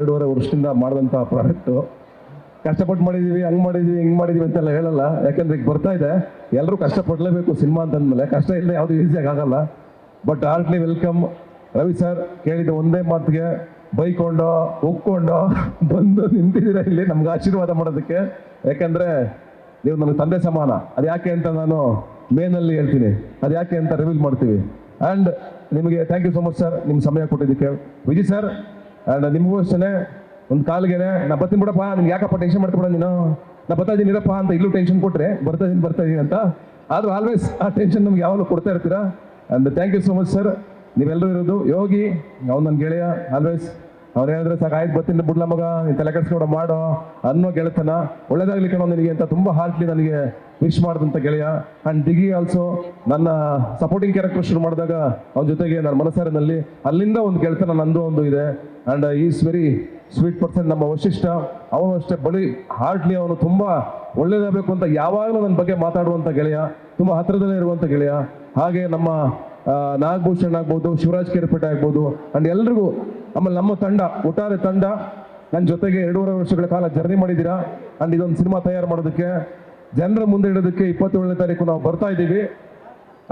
2.5 ವರ್ಷದಿಂದ ಮಾಡಿದಂಥ ಪ್ರಾಡಕ್ಟು ಕಷ್ಟಪಟ್ಟು ಮಾಡಿದೀವಿ, ಹಂಗೆ ಮಾಡಿದೀವಿ, ಹಿಂಗೆ ಮಾಡಿದೀವಿ ಅಂತೆಲ್ಲ ಹೇಳಲ್ಲ. ಯಾಕಂದ್ರೆ ಈಗ ಬರ್ತಾ ಇದೆ, ಎಲ್ಲರೂ ಕಷ್ಟಪಡಲೇಬೇಕು ಸಿನಿಮಾ ಅಂತಂದ್ಮೇಲೆ. ಕಷ್ಟ ಇಲ್ಲದೆ ಯಾವುದು ಈಸಿಯಾಗಿ ಆಗಲ್ಲ. But heartily welcome Ravi sir. ಕೇಳಿದ ಒಂದೇ ಮಾತಿಗೆ ಬೈಕೊಂಡು ಒಪ್ಕೊಂಡು ಬಂದು ನಿಂತಿದ್ದೀರಾ ಇಲ್ಲಿ ನಮ್ಗೆ ಆಶೀರ್ವಾದ ಮಾಡೋದಕ್ಕೆ. ಯಾಕಂದ್ರೆ ನೀವು ನನಗೆ ತಂದೆ ಸಮಾನ. ಅದು ಯಾಕೆ ಅಂತ ನಾನು ಮೇನಲ್ಲಿ ಹೇಳ್ತೀನಿ, ಅದು ಯಾಕೆ ಅಂತ ರಿವೀಲ್ ಮಾಡ್ತೀವಿ. ಆ್ಯಂಡ್ ನಿಮಗೆ thank you so much sir, ನಿಮ್ಮ ಸಮಯ ಕೊಟ್ಟಿದ್ದಕ್ಕೆ. ವಿಜಯ್ ಸರ್ ಆ್ಯಂಡ್ ನಿಮಗೂ ಅಷ್ಟೇ ಒಂದು ಕಾಲಿಗೆನೆ ನಾ ಬರ್ತೀನಿ ಬಿಡಪ್ಪ, ನಿಮ್ಗೆ ಯಾಕಪ್ಪ ಟೆನ್ಷನ್ ಮಾಡ್ಕೊಬೇಡ ನೀನು, ನಾ ಬರ್ತಾ ಇದ್ದೀನಿ ಇರಪ್ಪ ಅಂತ ಇಲ್ಲೂ ಟೆನ್ಷನ್ ಕೊಟ್ಟರೆ ಬರ್ತಾ ಇದ್ದೀನಿ ಅಂತ. ಆದರೂ ಆಲ್ವೇಸ್ ಆ ಟೆನ್ಷನ್ ನಮ್ಗೆ ಯಾವಾಗಲೂ ಕೊಡ್ತಾ ಇರ್ತೀರಾ. And thank you so much sir. ನೀವೆಲ್ಲರೂ ಇರೋದು ಯೋಗಿ, ಅವ್ನು ನನ್ನ ಗೆಳೆಯ ಆಲ್ವೇಸ್. ಅವ್ರು ಹೇಳಿದ್ರೆ ಸಾಕಾಯ್ತು ಬರ್ತೀನಿ ಬಿಡ್ಲ ಮಗ, ನೀನು ತಲೆ ಕೆಡಿಸ್ಕೊಡ ಮಾಡೋ ಅನ್ನೋ ಗೆಳೆತನ. ಒಳ್ಳೇದಾಗ್ಲಿ ಕಣೋ ನಿನಗೆ ಅಂತ ತುಂಬ ಹಾರ್ಟ್ಲಿ ನನಗೆ ವಿಶ್ ಮಾಡಿದಂಥ ಗೆಳೆಯ. ಆ್ಯಂಡ್ ದಿಗಿ ಆಲ್ಸೋ ನನ್ನ ಸಪೋರ್ಟಿಂಗ್ ಕ್ಯಾರೆಕ್ಟರ್ ಶುರು ಮಾಡಿದಾಗ ಅವನ ಜೊತೆಗೆ ನನ್ನ ಮನಸ್ಸಾರಿನಲ್ಲಿ ಅಲ್ಲಿಂದ ಒಂದು ಗೆಳೆತನ ನಂದು ಒಂದು ಇದೆ. And is very sweet person. ನಮ್ಮ ವಶಿಷ್ಠ ಅವನು ಅಷ್ಟೇ ಬಳಿ ಹಾರ್ಟ್ಲಿ, ಅವನು ತುಂಬ ಒಳ್ಳೇದಾಗಬೇಕು ಅಂತ ಯಾವಾಗಲೂ ನನ್ನ ಬಗ್ಗೆ ಮಾತಾಡುವಂಥ ಗೆಳೆಯ, ತುಂಬ ಹತ್ತಿರದಲ್ಲೇ ಇರುವಂಥ ಗೆಳೆಯ. ಹಾಗೆ ನಮ್ಮ ನಾಗಭೂಷಣ್ ಆಗ್ಬೋದು, ಶಿವರಾಜ್ ಕೇರ್ಪೇಟೆ ಆಗ್ಬೋದು, ಆ್ಯಂಡ್ ಎಲ್ರಿಗೂ. ಆಮೇಲೆ ನಮ್ಮ ತಂಡ, ಒಟ್ಟಾರೆ ತಂಡ ನನ್ನ ಜೊತೆಗೆ 2.5 ವರ್ಷಗಳ ಕಾಲ ಜರ್ನಿ ಮಾಡಿದ್ದೀರಾ. ಆ್ಯಂಡ್ ಇದೊಂದು ಸಿನಿಮಾ ತಯಾರು ಮಾಡೋದಕ್ಕೆ, ಜನರ ಮುಂದೆ ಇಡೋದಕ್ಕೆ 27ನೇ ತಾರೀಕು ನಾವು ಬರ್ತಾ ಇದ್ದೀವಿ.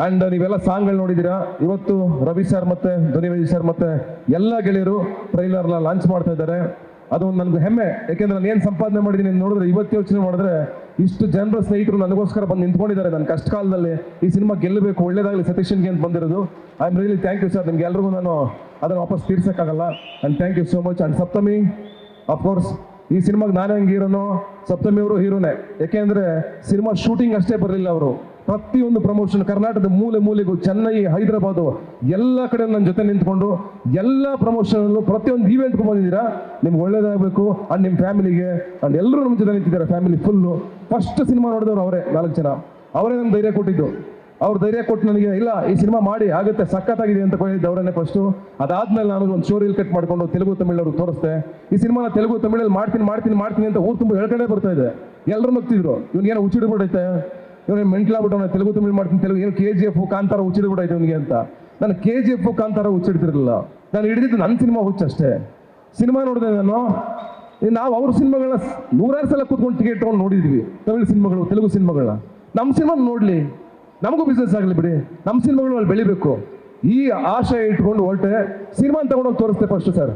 ಆ್ಯಂಡ್ ನೀವೆಲ್ಲ ಸಾಂಗ್ಗಳು ನೋಡಿದ್ದೀರಾ. ಇವತ್ತು ರವಿ ಸರ್ ಮತ್ತು ಧ್ವನಿವೇದಿ ಸರ್ ಮತ್ತು ಎಲ್ಲ ಗೆಳೆಯರು ಟ್ರೈಲರ್ನ ಲಾಂಚ್ ಮಾಡ್ತಾ ಇದ್ದಾರೆ. ಅದು ನನಗೆ ಹೆಮ್ಮೆ. ಯಾಕೆಂದ್ರೆ ನಾನು ಏನು ಸಂಪಾದನೆ ಮಾಡಿದ್ದೀನಿ ನೋಡಿದ್ರೆ, ಇವತ್ತು ಯೋಚನೆ ಮಾಡಿದ್ರೆ ಇಷ್ಟು ಜನರ ಸ್ನೇಹಿತರು ನನಗೋಸ್ಕರ ಬಂದು ನಿಂತ್ಕೊಂಡಿದ್ದಾರೆ. ನನ್ನ ಕಷ್ಟ ಕಾಲದಲ್ಲಿ ಈ ಸಿನಿಮಾ ಗೆಲ್ಲಬೇಕು, ಒಳ್ಳೇದಾಗಲಿ ಸತೀಶನ್ಗೆ ಅಂತ ಬಂದಿರೋದು. I am really thank you sir. ನಿಮ್ಗೆ ಎಲ್ರಿಗೂ ನಾನು ಅದನ್ನು ವಾಪಸ್ ತೀರ್ಸೋಕ್ಕಾಗಲ್ಲ. And thank you so much. And Saptami of course ಈ ಸಿನಿಮಾಗೆ ನಾನೇ ಹಂಗೆ ಹೀರೋನು, ಸಪ್ತಮಿ ಅವರು ಹೀರೋನೇ. ಯಾಕೆಂದರೆ ಸಿನಿಮಾ ಶೂಟಿಂಗ್ ಅಷ್ಟೇ ಬರಲಿಲ್ಲ, ಅವರು ಪ್ರತಿಯೊಂದು ಪ್ರಮೋಷನ್ ಕರ್ನಾಟಕದ ಮೂಲೆ ಮೂಲೆಗೂ, ಚೆನ್ನೈ, ಹೈದರಾಬಾದು ಎಲ್ಲ ಕಡೆ ನನ್ನ ಜೊತೆ ನಿಂತ್ಕೊಂಡು ಎಲ್ಲ ಪ್ರಮೋಷನಲ್ಲೂ ಪ್ರತಿಯೊಂದು ಈವೆಂಟ್ಗೂ ಬಂದಿದ್ದೀರಾ. ನಿಮ್ಗೆ ಒಳ್ಳೇದಾಗಬೇಕು. ಆ್ಯಂಡ್ ನಿಮ್ಮ ಫ್ಯಾಮಿಲಿಗೆ ಆ್ಯಂಡ್ ಎಲ್ಲರೂ ನಮ್ಮ ಜೊತೆ ನಿಂತಿದ್ದಾರೆ, ಫ್ಯಾಮಿಲಿ ಫುಲ್ಲು. ಫಸ್ಟ್ ಸಿನಿಮಾ ನೋಡಿದವರು ಅವರೇ, 4 ಜನ. ಅವರೇ ನನಗೆ ಧೈರ್ಯ ಕೊಟ್ಟಿದ್ದು. ಅವ್ರು ಧೈರ್ಯ ಕೊಟ್ಟು ನನಗೆ ಇಲ್ಲ ಈ ಸಿನಿಮಾ ಮಾಡಿ ಆಗುತ್ತೆ, ಸಖತ್ತಾಗಿದೆ ಅಂತ ಹೇಳಿದ್ದು ಅವರನ್ನೇ ಫಸ್ಟು. ಅದಾದ್ಮೇಲೆ ನಾನು ಒಂದು ಸ್ಟೋರಿಲ್ ಕಟ್ ಮಾಡಿಕೊಂಡು ತೆಲುಗು ತಮಿಳವ್ರಿಗೆ ತೋರಿಸ್ದೆ. ಈ ಸಿನಿಮಾನ ತೆಲುಗು ತಮಿಳಲ್ಲಿ ಮಾಡ್ತೀನಿ ಅಂತ ಊರು ತುಂಬ ಹೇಳ್ಕೊಂಡೇ ಬರ್ತಾ ಇದೆ. ಎಲ್ಲರೂ ನಗ್ತಿದ್ರು, ಇವ್ನಿಗೇನೋ ಹುಚ್ಚಿಡ್ಬಿಟ್ಟೈತೆ, ಇವನು ಮೆಂಟ್ಲಾಗ್ಬಿಟ್ಟು ತೆಲುಗು ತಮಿಳು ಮಾಡ್ತೀನಿ, ತೆಲುಗು ಏನು KGF ಕಾಂತಾರ ಹುಚ್ಚಿಡ್ಬಿಟ್ಟೈತೆ ಇವನಿಗೆ ಅಂತ. ನಾನು KGF ಕಾಂತಾರ ಹುಚ್ಚಿಡ್ತಿರಲಿಲ್ಲ. ನಾನು ಹಿಡಿದಿದ್ದು ನನ್ನ ಸಿನಿಮಾ ಹುಚ್ಚಷ್ಟೇ. ಸಿನಿಮಾ ನೋಡಿದೆ ನಾನು. ನಾವು ಅವ್ರ ಸಿನಿಮಾಗಳನ್ನ 100 ಸಲ ಕೂತ್ಕೊಂಡು ಟಿಕೆಟ್ ತೊಗೊಂಡು ನೋಡಿದ್ವಿ, ತಮಿಳು ಸಿನಿಮಾಗಳು, ತೆಲುಗು ಸಿನಿಮಾಗಳನ್ನ. ನಮ್ಮ ಸಿನಿಮಾ ನೋಡಲಿ, ನಮಗೂ ಬಿಸ್ನೆಸ್ ಆಗಲಿ ಬಿಡಿ, ನಮ್ಮ ಸಿನಿಮಾಗಳು ಅಲ್ಲಿ ಬೆಳಿಬೇಕು, ಈ ಆಶಯ ಇಟ್ಕೊಂಡು ಹೊರಟೆ. ಸಿನಿಮಾ ತಗೊಂಡೋಗಿ ತೋರಿಸ್ತೆ ಫಸ್ಟ್ ಸರ್.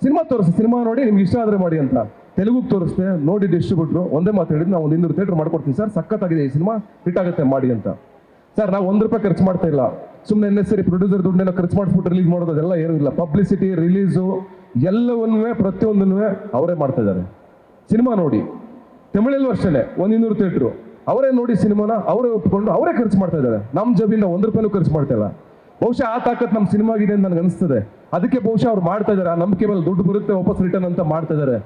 ಸಿನಿಮಾ ತೋರಿಸಿ, ಸಿನಿಮಾ ನೋಡಿ ನಿಮ್ಗೆ ಇಷ್ಟ ಆದರೆ ಮಾಡಿ ಅಂತ. ತೆಲುಗುಗೆ ತೋರಿಸ್ತೆ, ನೋಡಿ ಡಿಸ್ಟ್ರಿಬ್ಯೂಟ್ರು ಒಂದೇ ಮಾತು ಹೇಳಿದ್ದು, ನಾವು ಒಂದು 200 ಥಿಯೇಟ್ರ್ ಮಾಡ್ಕೊಡ್ತೀನಿ ಸರ್, ಸಖತ್ತಾಗಿದೆ ಈ ಸಿನಿಮಾ, ಹಿಟ್ ಆಗುತ್ತೆ ಮಾಡಿ ಅಂತ. ಸರ್ ನಾವು 1 ರೂಪಾಯಿ ಖರ್ಚು ಮಾಡ್ತಾ ಇಲ್ಲ. ಸುಮ್ಮನೆ ನೆಸರಿ ಪ್ರೊಡ್ಯೂಸರ್ ದುಡ್ಡನ್ನೆಲ್ಲ ಖರ್ಚು ಮಾಡಿಸ್ಬಿಟ್ಟು ರಿಲೀಸ್ ಮಾಡೋದು ಅದೆಲ್ಲ ಏನೂ ಇಲ್ಲ. ಪಬ್ಲಿಸಿಟಿ, ರಿಲೀಸು ಎಲ್ಲವನ್ನೂ ಪ್ರತಿಯೊಂದನ್ನು ಅವರೇ ಮಾಡ್ತಾ ಇದ್ದಾರೆ. ಸಿನಿಮಾ ನೋಡಿ, ತಮಿಳಲ್ಲೂ ಅಷ್ಟೇ 100 ಥಿಯೇಟ್ರು ಅವರೇ ನೋಡಿ, ಸಿನಿಮಾನ ಅವರೇ ಒಪ್ಪಿಕೊಂಡು ಅವರೇ ಖರ್ಚು ಮಾಡ್ತಾ ಇದ್ದಾರೆ. ನಮ್ಮ ಜಬಿಂದ 1 ರೂಪಾಯಿನೂ ಖರ್ಚು ಮಾಡ್ತಾ ಇಲ್ಲ. ಬಹುಶಃ ಆ ತಾಕತ್ ನಮ್ಮ ಸಿನಿಮಾಗಿದೆ ಅಂತ ನನಗೆ ಅನಿಸ್ತದೆ. ಅದಕ್ಕೆ ಬಹುಶಃ ಅವ್ರು ಮಾಡ್ತಾ ಇದ್ದಾರೆ. ಆ ನಂಬಿಕೆ ಮೇಲೆ ದುಡ್ಡು ಬರುತ್ತೆ ವಾಪಸ್ ರಿಟರ್ನ್ ಅಂತ ಮಾಡ್ತಾ ಇದ್ದಾರೆ.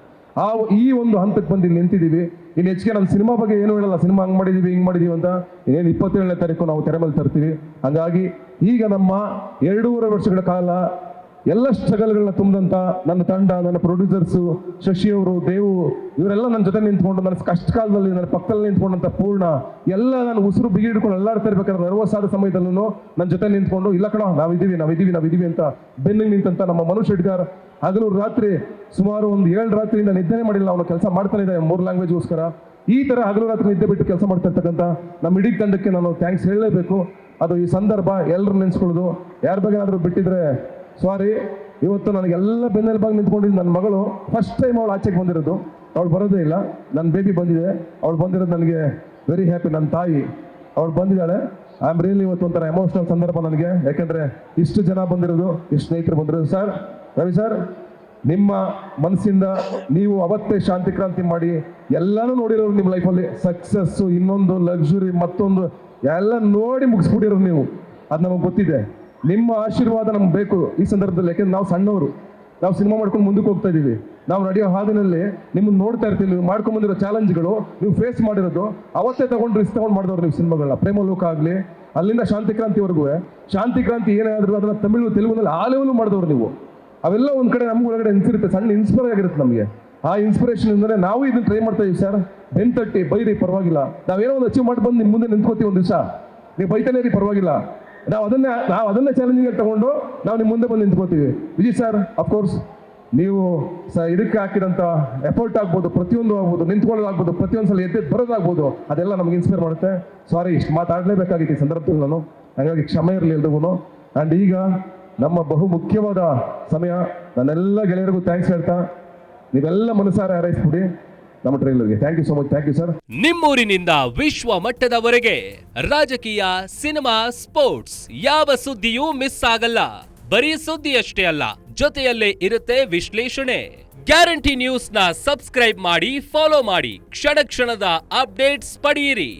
ಈ ಒಂದು ಹಂತಕ್ಕೆ ಬಂದು ನಿಂತಿದ್ದೀವಿ. ಇನ್ನು ಹೆಚ್ಚಿಗೆ ನಮ್ಮ ಸಿನಿಮಾ ಬಗ್ಗೆ ಏನೂ ಹೇಳಲ್ಲ. ಸಿನಿಮಾ ಹಂಗೆ ಮಾಡಿದ್ದೀವಿ, ಹಿಂಗೆ ಮಾಡಿದ್ದೀವಿ ಅಂತ. ಇನ್ನೇನು 27ನೇ ತಾರೀಕು ನಾವು ತೆರೆ ಮೇಲೆ ತರ್ತೀವಿ. ಹಾಗಾಗಿ ಈಗ ನಮ್ಮ 2.5 ವರ್ಷಗಳ ಕಾಲ ಎಲ್ಲ ಸ್ಟ್ರಗಲ್ಗಳನ್ನ ತುಂಬಿದಂಥ ನನ್ನ ತಂಡ, ನನ್ನ ಪ್ರೊಡ್ಯೂಸರ್ಸು, ಶಶಿ ಅವರು, ದೇವು, ಇವರೆಲ್ಲ ನನ್ನ ಜೊತೆ ನಿಂತ್ಕೊಂಡು, ನನ್ನ ಕಷ್ಟ ಕಾಲದಲ್ಲಿ ನನ್ನ ಪಕ್ಕದಲ್ಲಿ ನಿಂತ್ಕೊಂಡಂಥ ಪೂರ್ಣ, ಎಲ್ಲ ನಾನು ಉಸಿರು ಬಿಗಿ ಹಿಡ್ಕೊಂಡು ಎಲ್ಲಾಡ್ತಾ ಇರ್ಬೇಕಾದ್ರೆ ನರ್ವಸ್ ಆದ ಸಮಯದಲ್ಲೂ ನನ್ನ ಜೊತೆ ನಿಂತ್ಕೊಂಡು, ಇಲ್ಲ ಕಣ ನಾವಿದ್ದೀವಿ ಅಂತ ಬೆನ್ನಿಗೆ ನಿಂತಂತ ನಮ್ಮ ಮನು ಶೆಟ್ಗಾರ್. ಹಗಲು ರಾತ್ರಿ ಸುಮಾರು ಒಂದು 7 ರಾತ್ರಿಯಿಂದ ನಿದ್ದೆನೇ ಮಾಡಿಲ್ಲ. ಅವನು ಕೆಲಸ ಮಾಡ್ತಾನೆ ಇದ್ದಾರೆ 3 ಲ್ಯಾಂಗ್ವೇಜ್ಗೋಸ್ಕರ. ಈ ಥರ ಹಗಲು ರಾತ್ರಿ ನಿದ್ದೆ ಬಿಟ್ಟು ಕೆಲಸ ಮಾಡ್ತಾ ಇರ್ತಕ್ಕಂಥ ನಮ್ಮ ಇಡೀ ತಂಡಕ್ಕೆ ನಾನು ಥ್ಯಾಂಕ್ಸ್ ಹೇಳಲೇಬೇಕು. ಅದು ಈ ಸಂದರ್ಭ ಎಲ್ಲರೂ ನೆನೆಸ್ಕೊಳ್ಳೋದು. ಯಾರ ಬಗ್ಗೆ ಏನಾದರೂ ಬಿಟ್ಟಿದ್ರೆ ಸಾರಿ. ಇವತ್ತು ನನಗೆಲ್ಲ ಬೆನ್ನೆಲುಬಾಗಿ ನಿಂತ್ಕೊಂಡಿದ್ದು ನನ್ನ ಮಗಳು. ಫಸ್ಟ್ ಟೈಮ್ ಅವಳು ಆಚೆಗೆ ಬಂದಿರೋದು, ಅವಳು ಬರೋದೇ ಇಲ್ಲ. ನನ್ನ ಬೇಬಿ ಬಂದಿದೆ, ಅವಳು ಬಂದಿರೋದು ನನಗೆ ವೆರಿ ಹ್ಯಾಪಿ. ನನ್ನ ತಾಯಿ ಅವಳು ಬಂದಿದ್ದಾಳೆ. ಐ ಆಮ್ ರಿಯಲಿ ಇವತ್ತು ಒಂಥರ ಎಮೋಷನಲ್ ಸಂದರ್ಭ ನನಗೆ. ಯಾಕೆಂದರೆ ಇಷ್ಟು ಜನ ಬಂದಿರೋದು, ಇಷ್ಟು ಸ್ನೇಹಿತರು ಬಂದಿರೋದು. ಸರ್, ರವಿ ಸರ್, ನಿಮ್ಮ ಮನಸ್ಸಿಂದ ನೀವು ಅವತ್ತೇ ಶಾಂತಿ ಕ್ರಾಂತಿ ಮಾಡಿ ಎಲ್ಲನೂ ನೋಡಿರೋರು ನಿಮ್ಮ ಲೈಫಲ್ಲಿ. ಸಕ್ಸಸ್ಸು, ಇನ್ನೊಂದು ಲಕ್ಸುರಿ, ಮತ್ತೊಂದು ಎಲ್ಲ ನೋಡಿ ಮುಗಿಸ್ಬಿಟ್ಟಿರೋರು ನೀವು. ಅದು ನಮಗೆ ಗೊತ್ತಿದೆ. ನಿಮ್ಮ ಆಶೀರ್ವಾದ ನಮ್ಗೆ ಬೇಕು ಈ ಸಂದರ್ಭದಲ್ಲಿ. ಯಾಕೆಂದ್ರೆ ನಾವು ಸಣ್ಣವರು, ನಾವು ಸಿನಿಮಾ ಮಾಡ್ಕೊಂಡು ಮುಂದಕ್ಕೆ ಹೋಗ್ತಾ ಇದ್ದೀವಿ. ನಾವು ನಡೆಯೋ ಹಾದಿನಲ್ಲಿ ನಿಮ್ಮನ್ನು ನೋಡ್ತಾ ಇರ್ತೀವಿ. ನೀವು ಮಾಡ್ಕೊಂಬಂದಿರೋ ಚಾಲೆಂಜ್ಗಳು, ನೀವು ಫೇಸ್ ಮಾಡಿರೋದು, ಅವತ್ತೇ ರಿಸ್ಕ್ ತಗೊಂಡು ಮಾಡಿದವ್ರು ನೀವು ಸಿನಿಮಾಗಳನ್ನ. ಪ್ರೇಮಲೋಕ ಆಗಲಿ, ಅಲ್ಲಿಂದ ಶಾಂತಿ ಕ್ರಾಂತಿವರೆಗೂ. ಶಾಂತಿ ಕ್ರಾಂತಿ ಏನಾದರೂ ಅದನ್ನು ತಮಿಳು, ತೆಲುಗುನಲ್ಲಿ ಆ ಲೆವೆಲ್ ಮಾಡಿದವ್ರು ನೀವು. ಅವೆಲ್ಲ ಒಂದು ಕಡೆ ನಮ್ಗೆ ಒಳಗಡೆ ಅನಿಸಿರುತ್ತೆ, ಸಣ್ಣ ಇನ್ಸ್ಪೈರ್ ಆಗಿರುತ್ತೆ ನಮಗೆ. ಆ ಇನ್ಸ್ಪಿರೇಷನ್ ಇಂದಲೇ ನಾವು ಇದನ್ನು ಟ್ರೈ ಮಾಡ್ತಾ ಇದೀವಿ ಸರ್. ಬೆಂತಟ್ಟಿ ಬೈರಿ ಪರವಾಗಿಲ್ಲ, ನಾವೇನೋ ಒಂದು ಅಚೀವ್ ಮಾಡಿ ಬಂದು ನಿಮ್ಮ ಮುಂದೆ ನಿಂತ್ಕೋತೀವಿ. ಒಂದು ದಿವಸ ನೀವು ಬೈತಾನೆ ರೀ ಪರವಾಗಿಲ್ಲ, ನಾವು ಅದನ್ನೇ ಚಾಲೆಂಜಿಂಗ್ ತಗೊಂಡು ನಾವು ನಿಮ್ಮ ಮುಂದೆ ಬಂದು ನಿಂತ್ಕೋತೀವಿ. ವಿಜಯ್ ಸರ್, ಅಫ್ಕೋರ್ಸ್ ನೀವು ಇದಕ್ಕೆ ಹಾಕಿದಂಥ ಎಫರ್ಟ್ ಆಗ್ಬೋದು, ಪ್ರತಿಯೊಂದು ಆಗ್ಬೋದು, ನಿಂತ್ಕೊಳ್ಳೋದಾಗ್ಬೋದು, ಪ್ರತಿಯೊಂದು ಸಲ ಎದ್ದು ಬರೋದಾಗ್ಬೋದು, ಅದೆಲ್ಲ ನಮ್ಗೆ ಇನ್ಸ್ಪೈರ್ ಮಾಡುತ್ತೆ. ಸಾರಿ, ಇಷ್ಟು ಮಾತಾಡಲೇಬೇಕಾಗಿತ್ತು ಈ ಸಂದರ್ಭದಲ್ಲಿ ನಾನು, ಹಾಗಾಗಿ ಕ್ಷಮೆ ಇರಲಿ ಎಲ್ರಿಗೂ. ಆ್ಯಂಡ್ ಈಗ ನಮ್ಮ ಬಹು ಮುಖ್ಯವಾದ ಸಮಯ. ನನ್ನೆಲ್ಲ ಗೆಳೆಯರಿಗೂ ಥ್ಯಾಂಕ್ಸ್ ಹೇಳ್ತಾ ನೀವೆಲ್ಲ ಮನಸಾರೆ ಹಾರೈಸ್ಬಿಡಿ ನಮ್ಮ ಟ್ರೈಲರ್ಗೆ. Thank you so much. Thank you sir. ನಿಮ್ಮೂರಿನಿಂದ ವಿಶ್ವ ಮಟ್ಟದವರೆಗೆ ರಾಜಕೀಯ, ಸಿನಿಮಾ, ಸ್ಪೋರ್ಟ್ಸ್ ಯಾವ ಸುದ್ದಿಯೂ ಮಿಸ್ ಆಗಲ್ಲ. ಬರೀ ಸುದ್ದಿಯಷ್ಟೇ ಅಲ್ಲ, ಜೊತೆಯಲ್ಲೇ ಇರುತ್ತೆ ವಿಶ್ಲೇಷಣೆ. ಗ್ಯಾರಂಟಿ ನ್ಯೂಸ್ ನ ಸಬ್ಸ್ಕ್ರೈಬ್ ಮಾಡಿ, ಫಾಲೋ ಮಾಡಿ, ಕ್ಷಣ ಕ್ಷಣದ ಅಪ್ಡೇಟ್ಸ್ ಪಡೆಯಿರಿ.